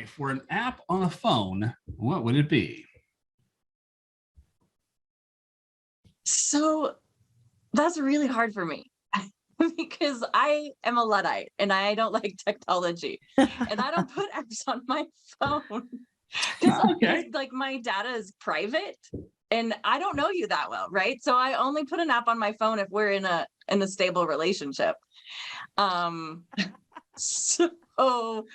Okay, for an app on a phone, what would it be? So that's really hard for me because I am a Luddite and I don't like technology and I don't put apps on my phone because like my data is private and I don't know you that well, right? So I only put an app on my phone if we're in a stable relationship. So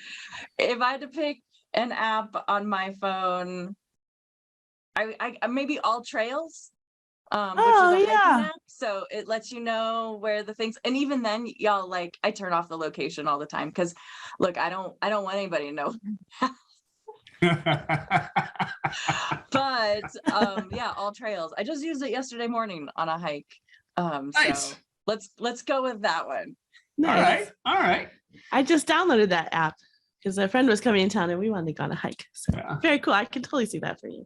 if I had to pick an app on my phone, I maybe All Trails. Which is a hiking app, so it lets you know where the things, and even then, y'all, like, I turn off the location all the time because, look, I don't want anybody to know. But yeah, All Trails. I just used it yesterday morning on a hike. Nice. So let's go with that one. Nice. All right. I just downloaded that app because a friend was coming in town and we wanted to go on a hike. So very cool. I can totally see that for you.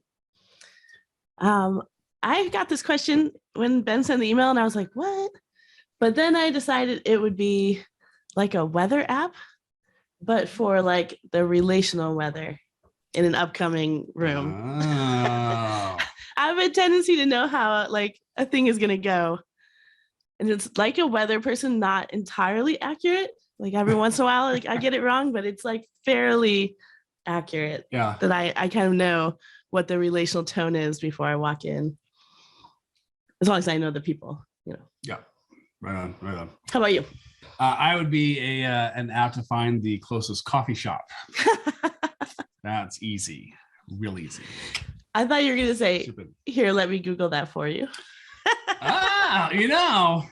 I got this question when Ben sent the email and I was like, what? But then I decided it would be like a weather app, but for like the relational weather in an upcoming room. Oh. I have a tendency to know how like a thing is going to go. And it's like a weather person, not entirely accurate. Like every once in a while, like I get it wrong, but it's like fairly accurate. Yeah. That I kind of know what the relational tone is before I walk in. As long as I know the people, you know. Yeah, right on. How about you? I would be an app to find the closest coffee shop. That's easy, real easy. I thought you were gonna say, stupid. Here, let me Google that for you. You know.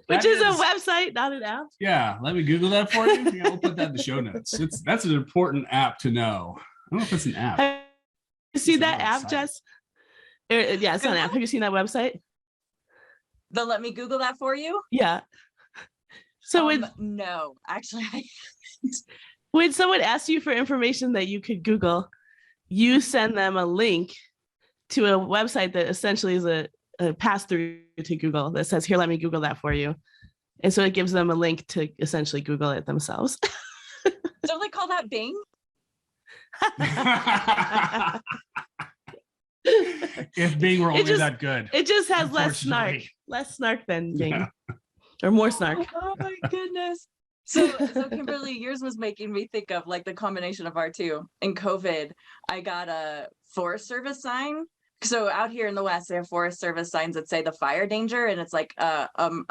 Which is a website, not an app. Yeah, let me Google that for you. Yeah, we'll put that in the show notes. That's an important app to know. I don't know if it's an app. Have you seen that app, Jess? Yeah, it's not an app. Have you seen that website? The let me Google that for you? Yeah. So no, actually, I haven't. When someone asks you for information that you could Google, you send them a link to a website that essentially is a pass through to Google that says, here, let me Google that for you. And so it gives them a link to essentially Google it themselves. Don't they call that Bing? If Bing were only that good. It just has less snark than Bing. Or more snark. Oh my goodness. So Kimberly, yours was making me think of like the combination of our two. In COVID, I got a Forest Service sign. So out here in the West, they have Forest Service signs that say the fire danger, and it's like a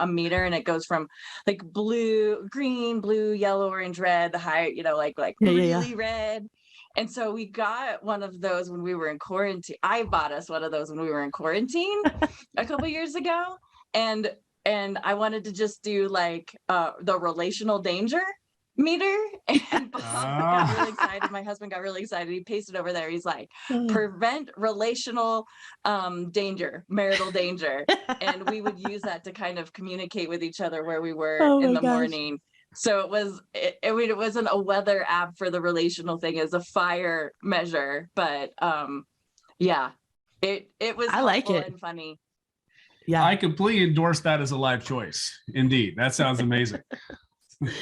meter, and it goes from like green, blue, yellow, orange, red, the high, like really red. And so we got one of those when we were in quarantine. I bought us one of those when we were in quarantine a couple years ago. And I wanted to just do like the relational danger meter. And got really excited. My husband got really excited. He pasted over there. He's like, prevent relational danger, marital danger. And we would use that to kind of communicate with each other where we were in the morning. So it wasn't a weather app for the relational thing, as a fire measure, but yeah, it was I like it and funny. Yeah, I completely endorse that as a life choice. Indeed, that sounds amazing. We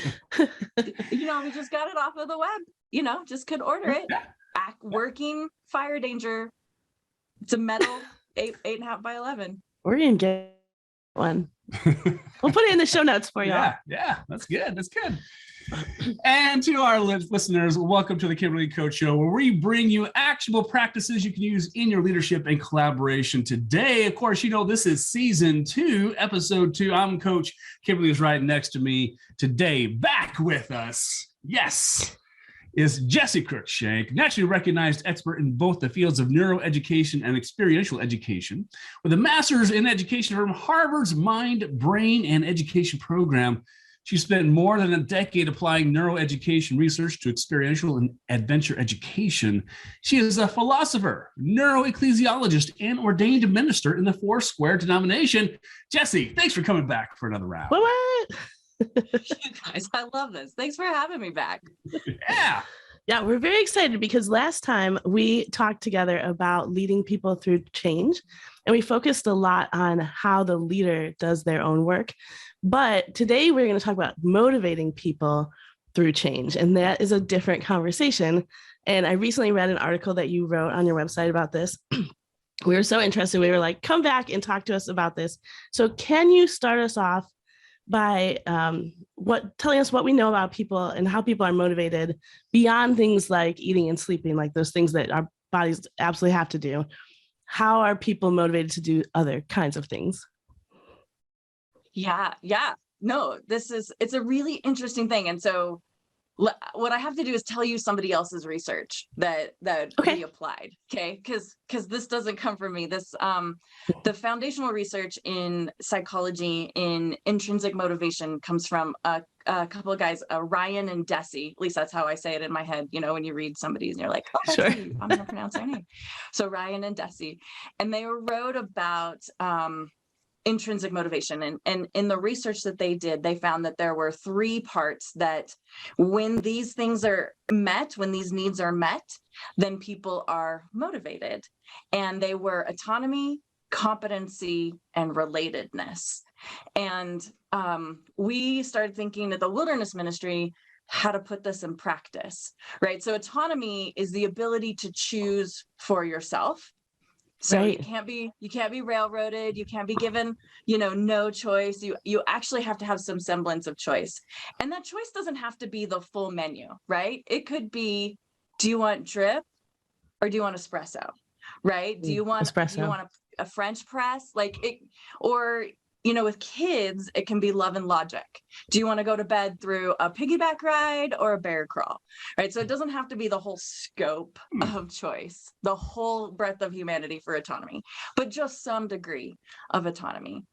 just got it off of the web. Just could order it. Working fire danger. It's a metal 8.5 by 11. We're gonna get one. We'll put it in the show notes for you. Yeah, that's good. And to our listeners, welcome to the Kimberly and Coach Show, where we bring you actionable practices you can use in your leadership and collaboration. Today, of course, this is season 2, episode 2. I'm Coach. Kimberly is right next to me today. Back with us, yes, is Jesse Cruickshank, nationally recognized expert in both the fields of neuroeducation and experiential education, with a master's in education from Harvard's Mind, Brain, and Education program. She spent more than a decade applying neuroeducation research to experiential and adventure education. She is a philosopher, neuroecclesiologist, and ordained minister in the Foursquare denomination. Jesse, thanks for coming back for another round. What? You guys, I love this. Thanks for having me back. Yeah, we're very excited because last time we talked together about leading people through change, and we focused a lot on how the leader does their own work. But today we're going to talk about motivating people through change. And that is a different conversation. And I recently read an article that you wrote on your website about this. We were so interested. We were like, come back and talk to us about this. So can you start us off by telling us what we know about people and how people are motivated beyond things like eating and sleeping, like those things that our bodies absolutely have to do? How are people motivated to do other kinds of things? Yeah. No, it's a really interesting thing. And so what I have to do is tell you somebody else's research that we applied. Okay. Cause this doesn't come from me. This, the foundational research in psychology in intrinsic motivation comes from a couple of guys, Ryan and Jesse. At least that's how I say it in my head. You know, when you read somebody's and you're like, oh, that's Sure. I'm going to pronounce their name. So Ryan and Jesse, and they wrote about, intrinsic motivation. And in the research that they did, they found that there were 3 parts that when these things are met, when these needs are met, then people are motivated. And they were autonomy, competency, and relatedness. And we started thinking at the Wilderness Ministry how to put this in practice, right? So autonomy is the ability to choose for yourself. So right. you can't be railroaded. You can't be given, no choice. You actually have to have some semblance of choice. And that choice doesn't have to be the full menu, right? It could be, do you want drip or do you want espresso? Right? Do you want a French press? Or with kids, it can be love and logic. Do you want to go to bed through a piggyback ride or a bear crawl? Right. So it doesn't have to be the whole scope of choice, the whole breadth of humanity for autonomy, but just some degree of autonomy.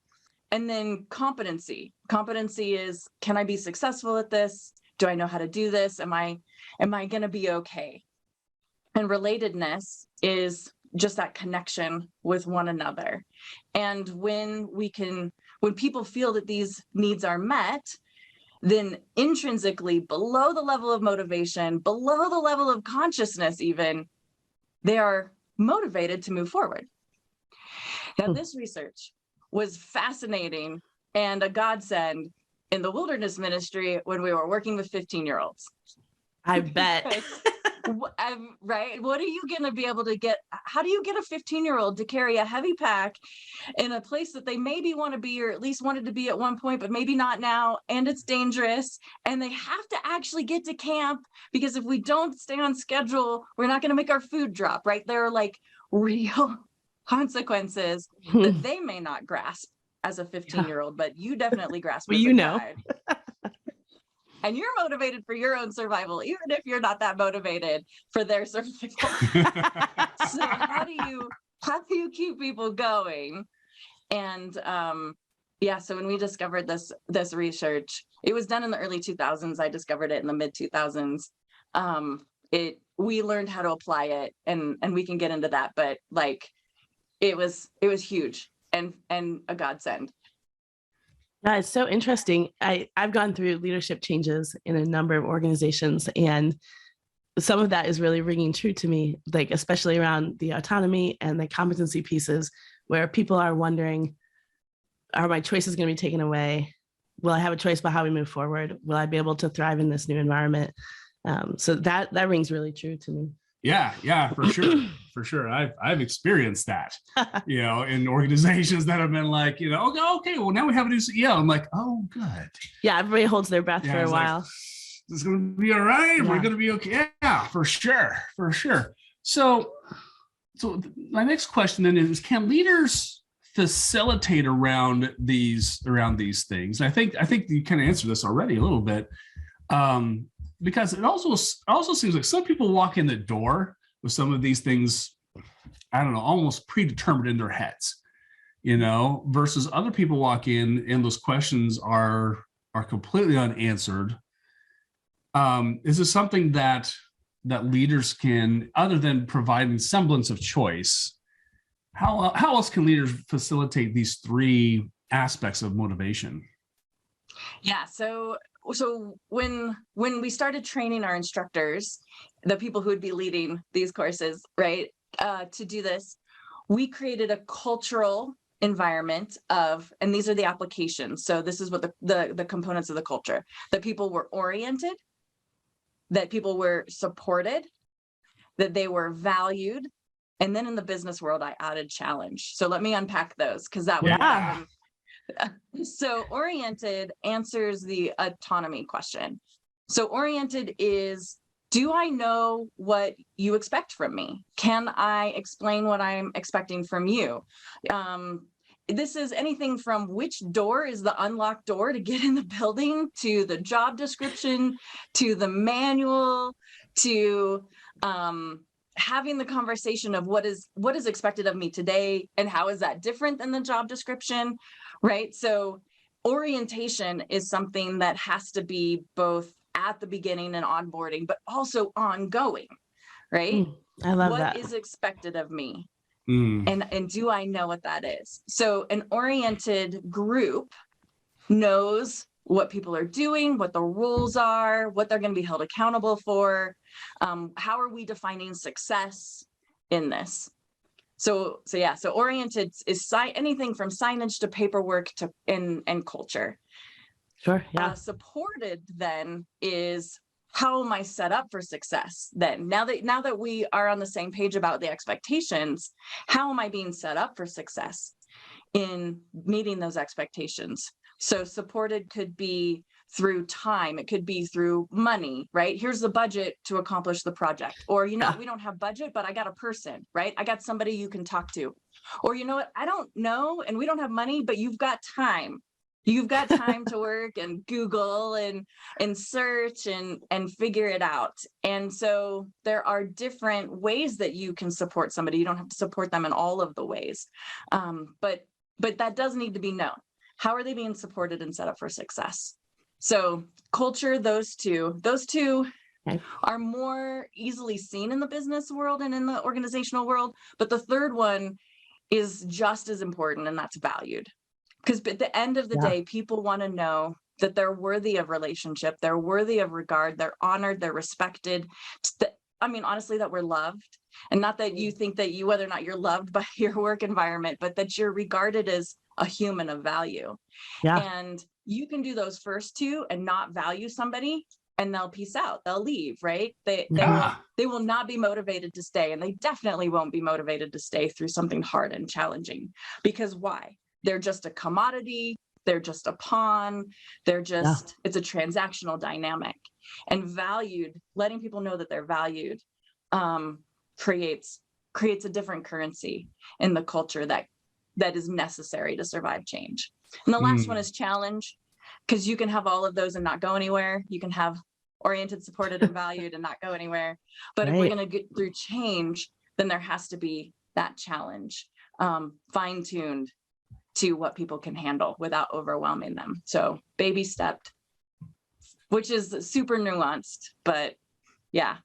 And then competency. Competency is, can I be successful at this? Do I know how to do this? Am I going to be okay? And relatedness is just that connection with one another. And when people feel that these needs are met, then intrinsically below the level of motivation, below the level of consciousness even, they are motivated to move forward. Now, this research was fascinating and a godsend in the Wilderness Ministry when we were working with 15-year-olds. I bet. Right? What are you going to be able to get? How do you get a 15-year-old to carry a heavy pack in a place that they maybe want to be, or at least wanted to be at one point, but maybe not now, and it's dangerous, and they have to actually get to camp, because if we don't stay on schedule, we're not going to make our food drop, right? There are like real consequences that they may not grasp as a 15-year-old, but you definitely grasp. Well, And you're motivated for your own survival, even if you're not that motivated for their survival. So how do you keep people going? And so when we discovered this research, it was done in the early 2000s. I discovered it in the mid 2000s. We learned how to apply it, and we can get into that. But it was huge and a godsend. Yeah, it's so interesting. I've gone through leadership changes in a number of organizations, and some of that is really ringing true to me, especially around the autonomy and the competency pieces, where people are wondering, are my choices going to be taken away? Will I have a choice about how we move forward? Will I be able to thrive in this new environment? So that rings really true to me. Yeah, for sure. I've experienced that, in organizations that have been like, okay, well, now we have a new CEO. I'm like, oh, good. Yeah, everybody holds their breath for a while. This is going to be all right. Yeah. We're going to be okay. Yeah, for sure. So my next question then is, can leaders facilitate around these things? I think you kind of answered this already a little bit. Because it also seems like some people walk in the door with some of these things, I don't know, almost predetermined in their heads, versus other people walk in and those questions are completely unanswered. Is this something that leaders can, other than providing semblance of choice, how else can leaders facilitate these 3 aspects of motivation? Yeah, so when we started training our instructors, the people who would be leading these courses, right, to do this, we created a cultural environment and these are the applications. So this is what the components of the culture, that people were oriented, that people were supported, that they were valued. And then in the business world, I added challenge. So let me unpack those, because that Yeah. So oriented answers the autonomy question. So oriented is, do I know what you expect from me? Can I explain what I'm expecting from you? This is anything from which door is the unlocked door to get in the building, to the job description, to the manual, to having the conversation of what is expected of me today, and how is that different than the job description, right? So orientation is something that has to be both at the beginning and onboarding, but also ongoing, right? I love that. What is expected of me? Mm. And do I know what that is? So an oriented group knows what people are doing, what the rules are, what they're going to be held accountable for. How are we defining success in this? So oriented is anything from signage to paperwork to and culture. Sure. Yeah. Supported then is, how am I set up for success? Then now that we are on the same page about the expectations, how am I being set up for success in meeting those expectations? So supported could be through time. It could be through money, right? Here's the budget to accomplish the project. Or, we don't have budget, but I got a person, right? I got somebody you can talk to. Or, what? I don't know, and we don't have money, but you've got time. You've got time to work and Google and search and figure it out. And so there are different ways that you can support somebody. You don't have to support them in all of the ways. But that does need to be known. How are they being supported and set up for success? So culture, those two are more easily seen in the business world and in the organizational world. But the third one is just as important, and that's valued. Because at the end of the day, people want to know that they're worthy of relationship, they're worthy of regard, they're honored, they're respected. Honestly, that we're loved. And not that you think that whether or not you're loved by your work environment, but that you're regarded as a human of value. Yeah. And you can do those first two and not value somebody, and they'll peace out. They'll leave, right? They will not be motivated to stay, and they definitely won't be motivated to stay through something hard and challenging. Because why? They're just a commodity. They're just a pawn. It's a transactional dynamic. And valued, letting people know that they're valued, creates a different currency in the culture that is necessary to survive change. And the last one is challenge, because you can have all of those and not go anywhere. You can have oriented, supported, and valued and not go anywhere. But if we're going to get through change, then there has to be that challenge, fine-tuned to what people can handle without overwhelming them. So baby stepped, which is super nuanced, but yeah.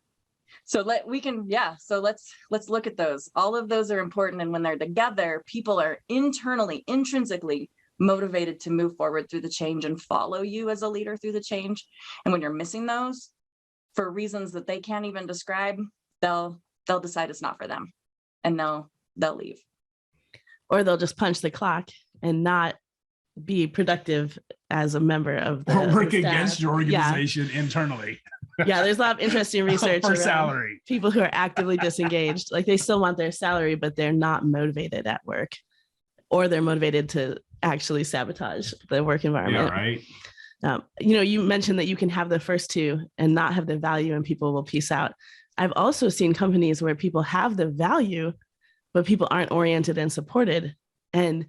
So let's look at those. All of those are important. And when they're together, people are intrinsically motivated to move forward through the change and follow you as a leader through the change. And when you're missing those for reasons that they can't even describe, they'll decide it's not for them, and they'll leave. Or they'll just punch the clock and not be productive as a member of the work against your organization internally. Yeah, there's a lot of interesting research for salary. People who are actively disengaged, like they still want their salary, but they're not motivated at work, or they're motivated to actually sabotage the work environment. Yeah, right. You mentioned that you can have the first two and not have the value, and people will peace out. I've also seen companies where people have the value, but people aren't oriented and supported, and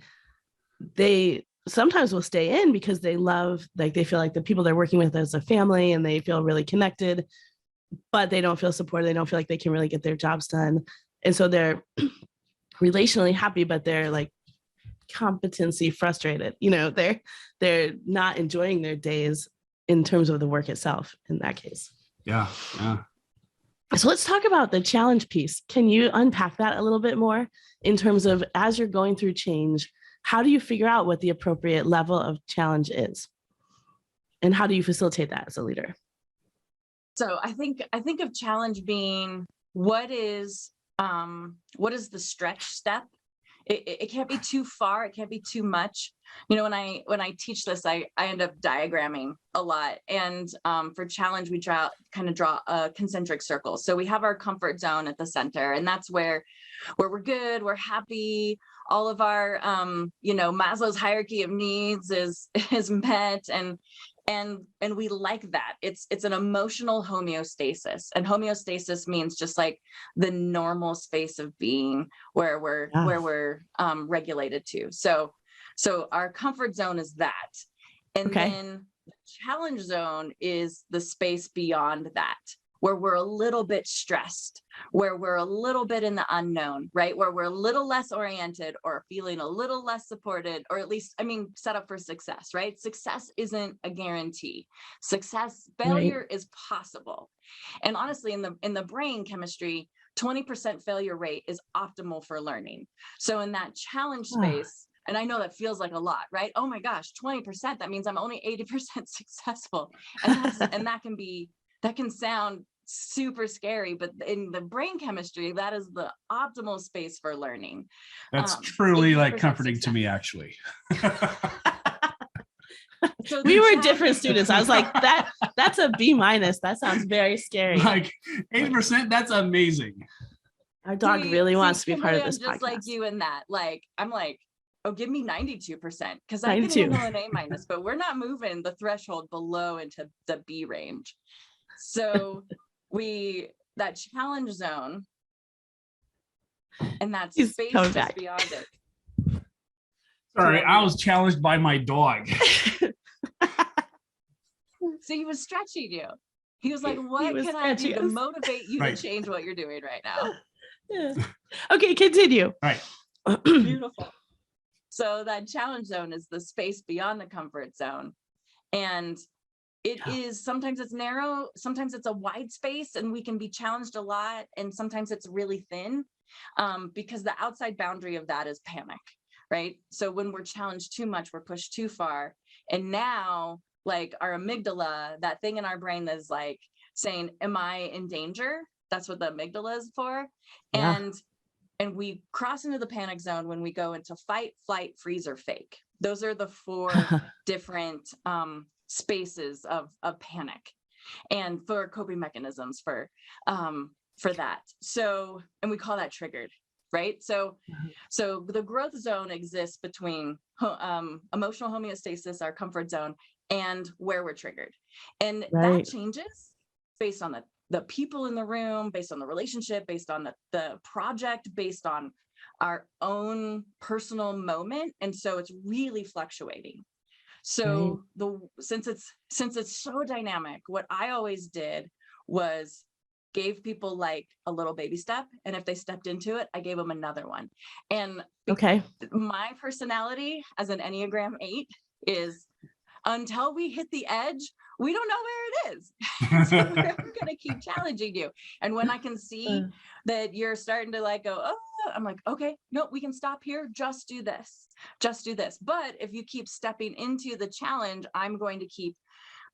they sometimes will stay in because they feel like the people they're working with as a family, and they feel really connected, but they don't feel supported. They don't feel like they can really get their jobs done. And so they're relationally happy, but they're like competency frustrated. They're not enjoying their days in terms of the work itself in that case. Yeah. So let's talk about the challenge piece. Can you unpack that a little bit more in terms of, as you're going through change, how do you figure out what the appropriate level of challenge is? And how do you facilitate that as a leader? So I think of challenge being what is the stretch step it can't be too far. It can't be too much. You know, when I teach this, I end up diagramming a lot. And for challenge, we draw a concentric circle. So we have our comfort zone at the center, and that's where we're good, we're happy, all of our Maslow's hierarchy of needs is met, and we like that. It's an emotional homeostasis, and homeostasis means just like the normal space of being where we're regulated to. So our comfort zone is that, and then the challenge zone is the space beyond that, where we're a little bit stressed, where we're a little bit in the unknown, right? Where we're a little less oriented or feeling a little less supported, or at least, set up for success, right? Success isn't a guarantee. Failure is possible. And honestly, in the brain chemistry, 20% failure rate is optimal for learning. So in that challenge space, and I know that feels like a lot, right? Oh my gosh, 20%, that means I'm only 80% successful. And that can sound super scary, but in the brain chemistry, that is the optimal space for learning. That's truly like comforting to me, actually. So we were different students. I was like, that's a B-. That sounds very scary. Like 80%, that's amazing. Our dog really wants to be part of this I'm just podcast. like you in that. Like, I'm like, oh, give me 92%, because I can handle an A-, but we're not moving the threshold below into the B range. So that challenge zone, and that space just beyond it. Sorry, I was challenged by my dog. So he was stretching you. He was like, what can I do to motivate you to change what you're doing right now? Yeah. Okay, continue. All right. Beautiful. So that challenge zone is the space beyond the comfort zone. And it is, sometimes it's narrow, sometimes it's a wide space, and we can be challenged a lot. And sometimes it's really thin, because the outside boundary of that is panic, right? So when we're challenged too much, we're pushed too far. And now, like, our amygdala, that thing in our brain that's like saying, am I in danger? That's what the amygdala is for. Yeah. And we cross into the panic zone when we go into fight, flight, freeze, or fake. Those are the 4 different spaces of panic, and for coping mechanisms for that. So, and we call that triggered, right? So the growth zone exists between emotional homeostasis, our comfort zone, and where we're triggered. And that changes based on the people in the room, based on the relationship, based on the project, based on our own personal moment. And so it's really fluctuating. So since it's so dynamic, what I always did was gave people like a little baby step. And if they stepped into it, I gave them another one. And my personality as an Enneagram 8 is, until we hit the edge, we don't know where it is. So I'm going to keep challenging you. And when I can see that you're starting to like go, oh, I'm like, okay, no, we can stop here. Just do this. But if you keep stepping into the challenge, I'm going to keep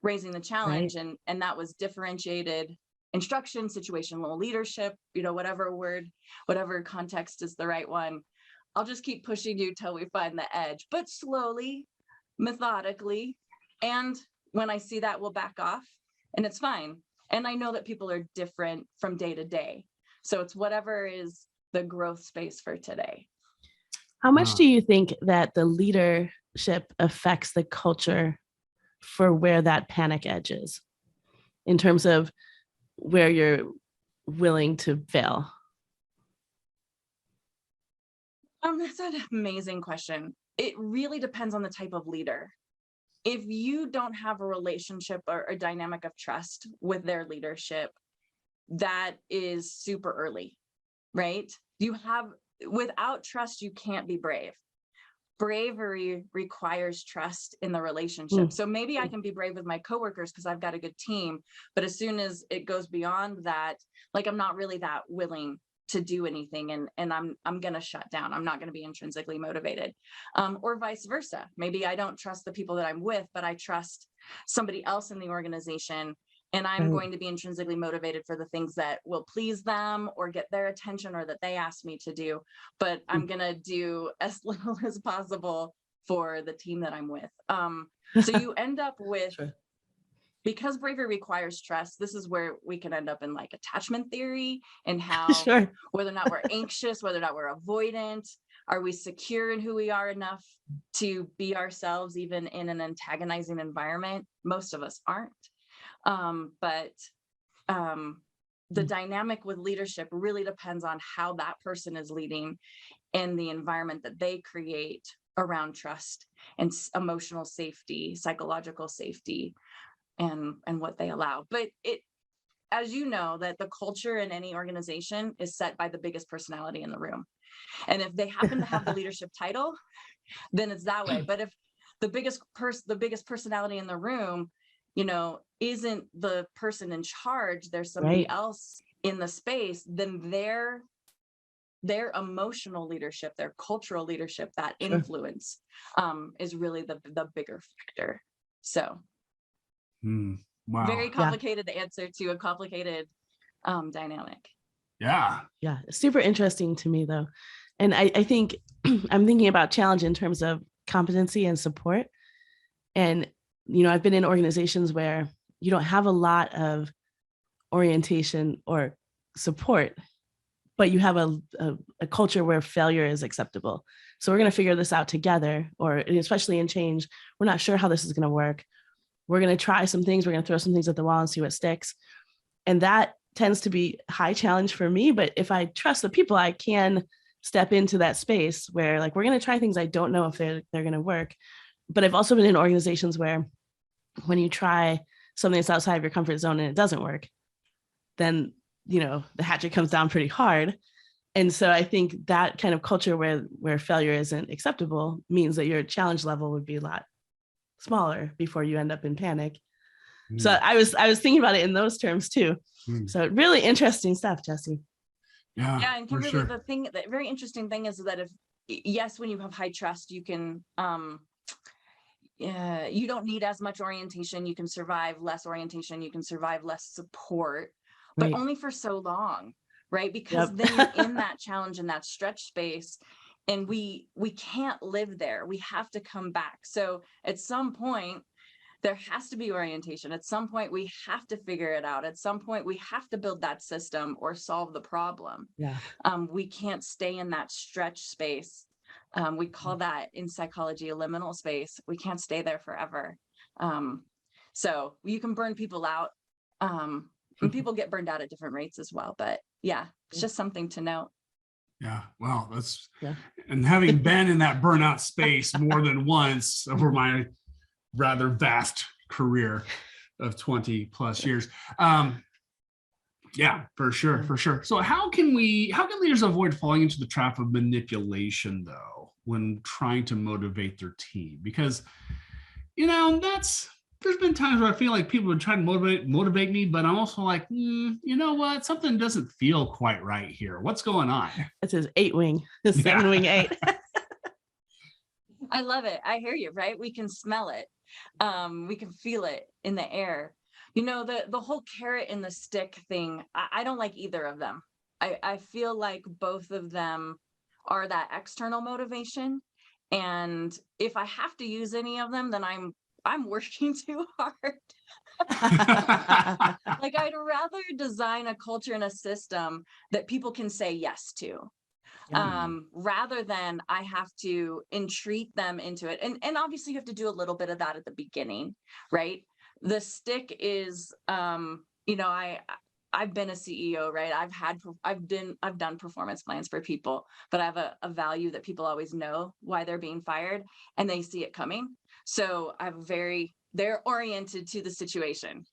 raising the challenge. And that was differentiated instruction, situational leadership, whatever context is the right one. I'll just keep pushing you till we find the edge, but slowly, methodically. And when I see that, we'll back off, and it's fine. And I know that people are different from day to day. So it's whatever is the growth space for today. How much do you think that the leadership affects the culture for where that panic edge is, in terms of where you're willing to fail? That's an amazing question. It really depends on the type of leader. If you don't have a relationship or a dynamic of trust with their leadership, that is super early, right? Without trust, you can't be brave. Bravery requires trust in the relationship. So maybe I can be brave with my coworkers because I've got a good team, but as soon as it goes beyond that, like, I'm not really that willing to do anything, and I'm going to shut down. I'm not going to be intrinsically motivated, or vice versa. Maybe I don't trust the people that I'm with, but I trust somebody else in the organization, And I'm going to be intrinsically motivated for the things that will please them or get their attention or that they ask me to do. But I'm going to do as little as possible for the team that I'm with. So you end up with, because bravery requires trust, this is where we can end up in like attachment theory and how, whether or not we're anxious, whether or not we're avoidant, are we secure in who we are enough to be ourselves, even in an antagonizing environment? Most of us aren't. But the dynamic with leadership really depends on how that person is leading and the environment that they create around trust and emotional safety, psychological safety, and what they allow. But it, as you know, that the culture in any organization is set by the biggest personality in the room. And if they happen to have the leadership title, then it's that way. But if the biggest personality in the room, you know, isn't the person in charge, there's somebody else in the space, then their emotional leadership, their cultural leadership, that influence is really the bigger factor. So wow. Very complicated answer to a complicated dynamic. Yeah, super interesting to me though. And I think I'm thinking about challenge in terms of competency and support. And, you know, I've been in organizations where you don't have a lot of orientation or support, but you have a culture where failure is acceptable. So we're going to figure this out together, or especially in change, we're not sure how this is going to work. We're going to try some things. We're going to throw some things at the wall and see what sticks. And that tends to be a high challenge for me. But if I trust the people, I can step into that space where like, we're going to try things I don't know if they're going to work. But I've also been in organizations where when you try something that's outside of your comfort zone and it doesn't work, then, you know, the hatchet comes down pretty hard. And so I think that kind of culture where failure isn't acceptable means that your challenge level would be a lot smaller before you end up in panic. So I was thinking about it in those terms too. So really interesting stuff, Jesse. Yeah, and Kimberly, the very interesting thing is that yes, when you have high trust, you can you don't need as much orientation. You can survive less orientation. You can survive less support, but only for so long, right? Because then you're in that challenge and that stretch space, and we can't live there. We have to come back. So at some point, there has to be orientation. At some point, we have to figure it out. At some point, we have to build that system or solve the problem. We can't stay in that stretch space. We call that in psychology a liminal space. We can't stay there forever. So you can burn people out. And people get burned out at different rates as well. But yeah, it's just something to note. Yeah, well, that's and having been in that burnout space more than once over my rather vast career of 20 plus years. Yeah, for sure. So how can leaders avoid falling into the trap of manipulation though, when trying to motivate their team? Because, you know, there's been times where I feel like people would try to motivate me, but I'm also like, you know what? Something doesn't feel quite right here. What's going on? It's his 8-wing, his 7-wing 8. I love it. I hear you, right? We can smell it. We can feel it in the air. You know, the whole carrot and the stick thing, I don't like either of them. I feel like both of them are that external motivation. And if I have to use any of them, then I'm working too hard. Like I'd rather design a culture and a system that people can say yes to. Rather than I have to entreat them into it. And obviously you have to do a little bit of that at the beginning, right? The stick is, you know, I've been a CEO, right? I've done performance plans for people, but I have a value that people always know why they're being fired and they see it coming. So they're oriented to the situation.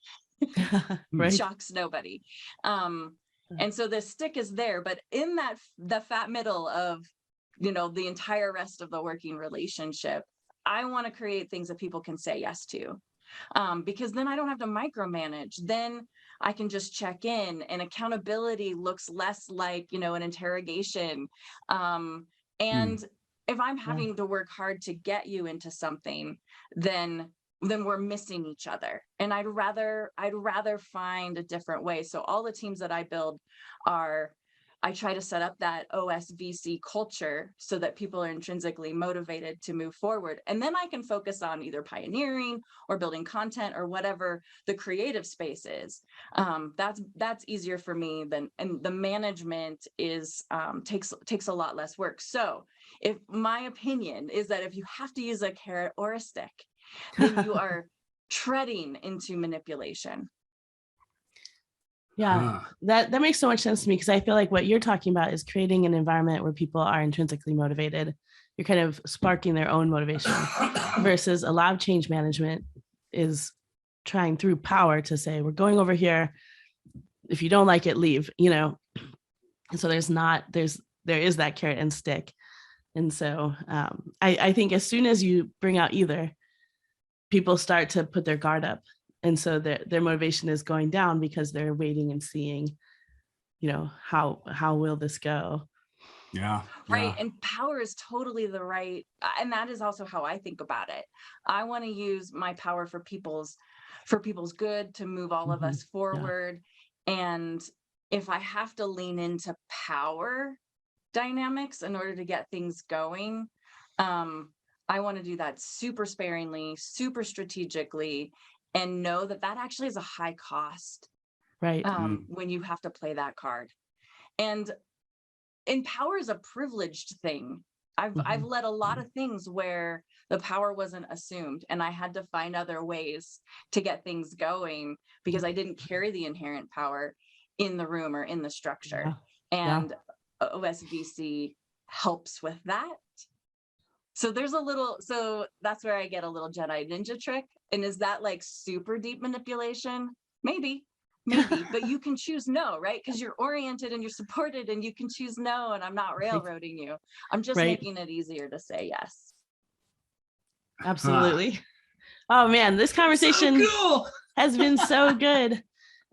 Shocks nobody. And so the stick is there, but in the fat middle of, you know, the entire rest of the working relationship, I want to create things that people can say yes to, because then I don't have to micromanage. Then I can just check in, and accountability looks less like, you know, an interrogation. And if I'm having to work hard to get you into something, then then we're missing each other. And I'd rather find a different way. So all the teams that I build I try to set up that OSVC culture so that people are intrinsically motivated to move forward. And then I can focus on either pioneering or building content or whatever the creative space is. That's easier for me and the management is takes a lot less work. So if my opinion is that if you have to use a carrot or a stick, then you are treading into manipulation. Yeah, that makes so much sense to me, because I feel like what you're talking about is creating an environment where people are intrinsically motivated. You're kind of sparking their own motivation versus a lot of change management is trying through power to say, we're going over here. If you don't like it, leave, And so there is that carrot and stick. And so I think as soon as you bring out either, people start to put their guard up. And so their motivation is going down because they're waiting and seeing, how will this go? Yeah. Right. And power is totally the right. And that is also how I think about it. I want to use my power for people's good, to move all of us forward. Yeah. And if I have to lean into power dynamics in order to get things going, I want to do that super sparingly, super strategically, and know that actually is a high cost, right? When you have to play that card. And power is a privileged thing. I've led a lot of things where the power wasn't assumed, and I had to find other ways to get things going because I didn't carry the inherent power in the room or in the structure. Yeah. And OSVC helps with that. So that's where I get a little Jedi ninja trick. And is that like super deep manipulation? Maybe, but you can choose no, right? Because you're oriented and you're supported and you can choose no, and I'm not railroading you. I'm just making it easier to say yes. Absolutely. Oh man, this conversation has been so good.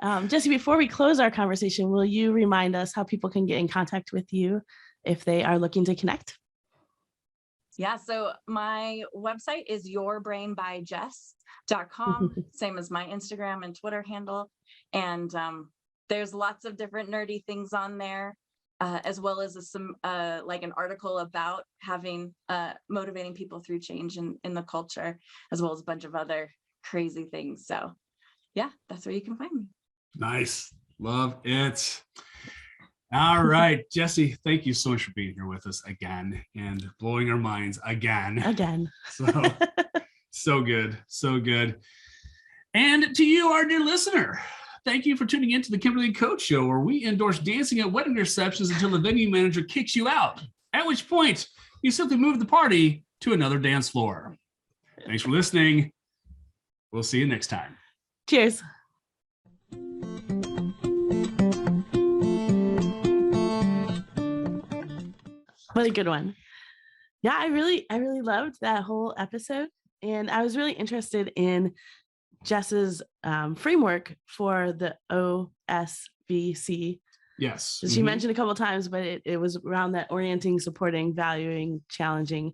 Jesse, before we close our conversation, will you remind us how people can get in contact with you if they are looking to connect? Yeah, so my website is yourbrainbyjess.com, same as my Instagram and Twitter handle. And there's lots of different nerdy things on there, as well as some like an article about having motivating people through change in the culture, as well as a bunch of other crazy things. So yeah, that's where you can find me. Nice. Love it. All right, Jesse, thank you so much for being here with us again and blowing our minds again. So good. So good. And to you, our dear listener, thank you for tuning in to the Kimberly and Coach Show, where we endorse dancing at wedding receptions until the venue manager kicks you out, at which point you simply move the party to another dance floor. Thanks for listening. We'll see you next time. Cheers. What a good one. Yeah, I really loved that whole episode. And I was really interested in Jess's framework for the OSVC. Yes. She mentioned a couple of times, but it was around that orienting, supporting, valuing, challenging.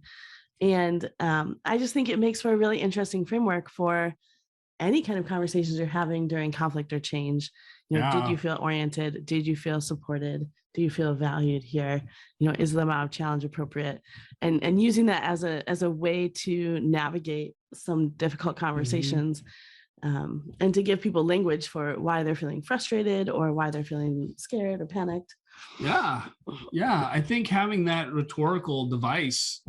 And I just think it makes for a really interesting framework for any kind of conversations you're having during conflict or change. Did you feel oriented? Did you feel supported? Do you feel valued here? Is the amount of challenge appropriate? And using that as a way to navigate some difficult conversations, and to give people language for why they're feeling frustrated or why they're feeling scared or panicked. Yeah. I think having that rhetorical device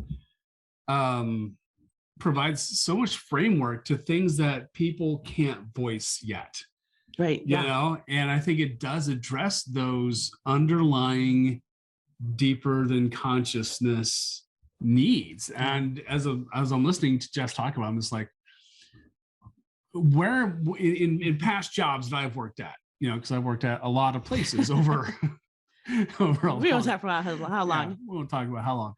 provides so much framework to things that people can't voice yet. Right. And I think it does address those underlying deeper than consciousness needs. And as I'm listening to Jeff talk about, I'm just like, where in past jobs that I've worked at, because I've worked at a lot of places over we don't talk about how long. We won't talk about how long.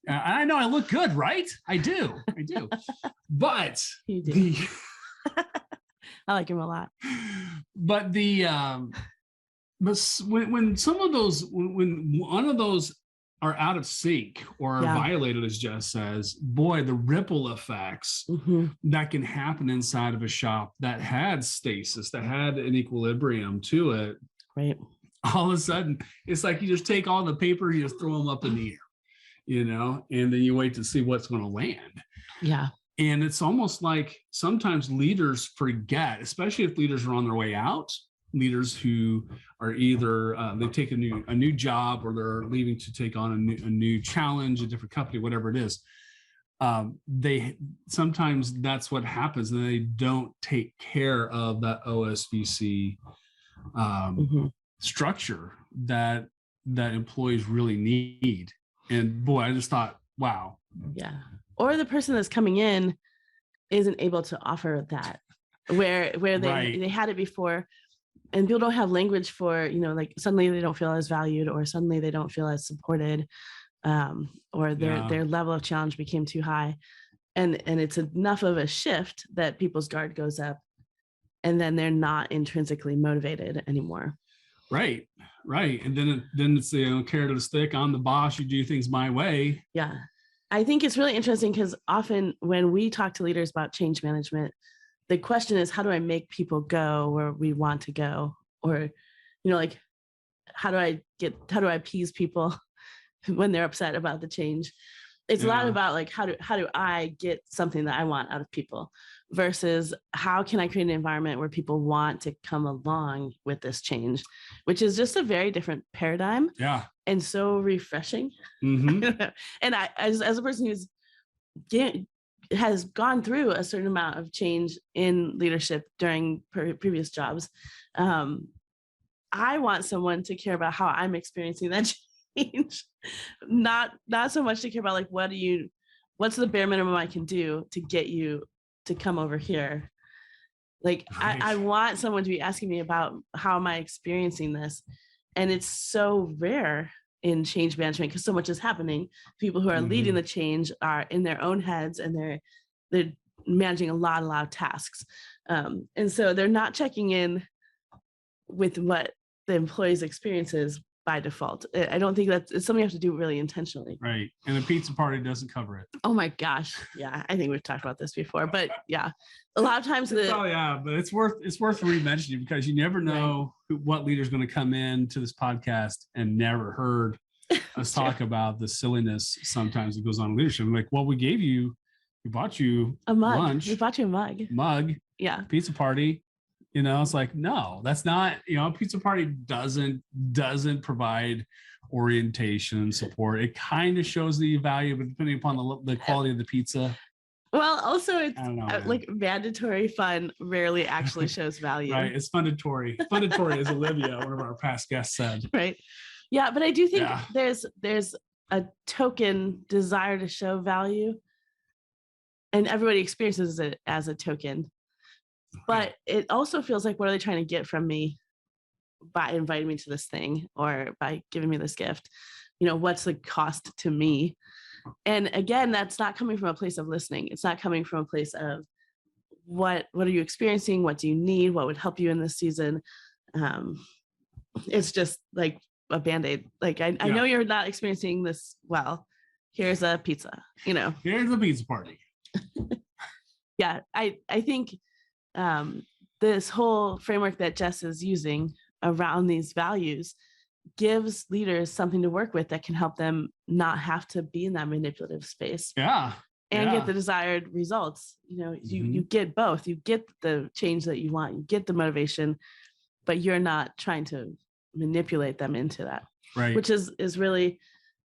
And I know I look good, right? I do. But you do. I like him a lot. But when one of those are out of sync or are violated, as Jess says, boy, the ripple effects that can happen inside of a shop that had stasis, that had an equilibrium to it. Right. All of a sudden, it's like you just take all the paper, you just throw them up in the air, you know, and then you wait to see what's going to land. Yeah. And it's almost like sometimes leaders forget, especially if leaders are on their way out, leaders who are either they take a new job, or they're leaving to take on a new challenge, a different company, whatever it is. They sometimes that's what happens, and they don't take care of that OSVC structure that employees really need. And boy, I just thought, wow. Yeah. Or the person that's coming in isn't able to offer that, where they had it before. And people don't have language for, you know, like suddenly they don't feel as valued, or suddenly they don't feel as supported, or their level of challenge became too high. And it's enough of a shift that people's guard goes up, and then they're not intrinsically motivated anymore. Right. And then it's the carrot or the stick. I'm the boss. You do things my way. Yeah. I think it's really interesting because often when we talk to leaders about change management, the question is, how do I make people go where we want to go? Or, you know, like, how do I appease people when they're upset about the change? It's a lot about like, how do I get something that I want out of people, versus how can I create an environment where people want to come along with this change, which is just a very different paradigm. Yeah. And so refreshing. And I, as a person who's has gone through a certain amount of change in leadership during previous jobs, I want someone to care about how I'm experiencing that change, not so much to care about like, what's the bare minimum I can do to get you to come over here. Like, I want someone to be asking me about how am I experiencing this. And it's so rare in change management because so much is happening. People who are leading the change are in their own heads, and they're managing a lot of tasks. And so they're not checking in with what the employee's experience is by default. I don't think it's something you have to do really intentionally. Right. And a pizza party doesn't cover it. Oh my gosh. Yeah. I think we've talked about this before, but yeah, a lot of times but it's worth re-mentioning, because you never know what leader's going to come in to this podcast and never heard us talk about the silliness sometimes that goes on in leadership. I'm like, well, we bought you a mug. Lunch. We bought you a mug. Yeah. Pizza party. You know, it's like, no, that's not, a pizza party doesn't provide orientation and support. It kind of shows the value, but depending upon the quality of the pizza. Well, also it's like mandatory fun rarely actually shows value. Right. It's fundatory. Fundatory, as Olivia, one of our past guests, said. Right. Yeah. But I do think there's a token desire to show value, and everybody experiences it as a token. But it also feels like, what are they trying to get from me by inviting me to this thing, or by giving me this gift? What's the cost to me? And again, that's not coming from a place of listening. It's not coming from a place of what are you experiencing? What do you need? What would help you in this season? It's just like a Band-Aid. Like, I know you're not experiencing this well. Here's a pizza, Here's a pizza party. Yeah, I think this whole framework that Jess is using around these values gives leaders something to work with that can help them not have to be in that manipulative space. Yeah. And get the desired results. You get both. You get the change that you want, you get the motivation, but you're not trying to manipulate them into that. Right. Which is really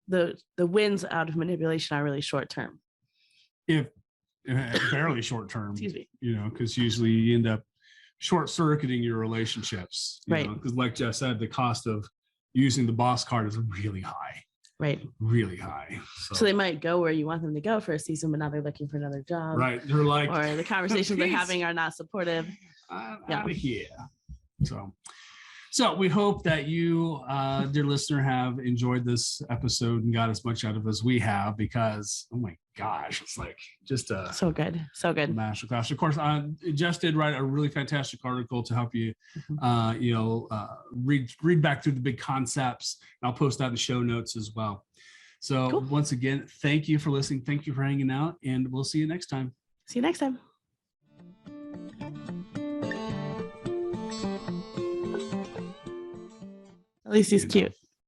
the wins out of manipulation are really short term. Fairly short term. Excuse me. Because usually you end up short circuiting your relationships. Right. Because like Jess said, the cost of using the boss card is really high. Right. Really high. So they might go where you want them to go for a season, but now they're looking for another job. Right. They're like, or the conversations they're having are not supportive. Out of here. So we hope that you, dear listener, have enjoyed this episode and got as much out of it as we have, because, oh my gosh, it's like just a so good. Masterclass. Of course, Jess did write a really fantastic article to help you, read back through the big concepts. And I'll post that in the show notes as well. So Cool. once again, thank you for listening. Thank you for hanging out, and we'll see you next time. See you next time. At least he's cute.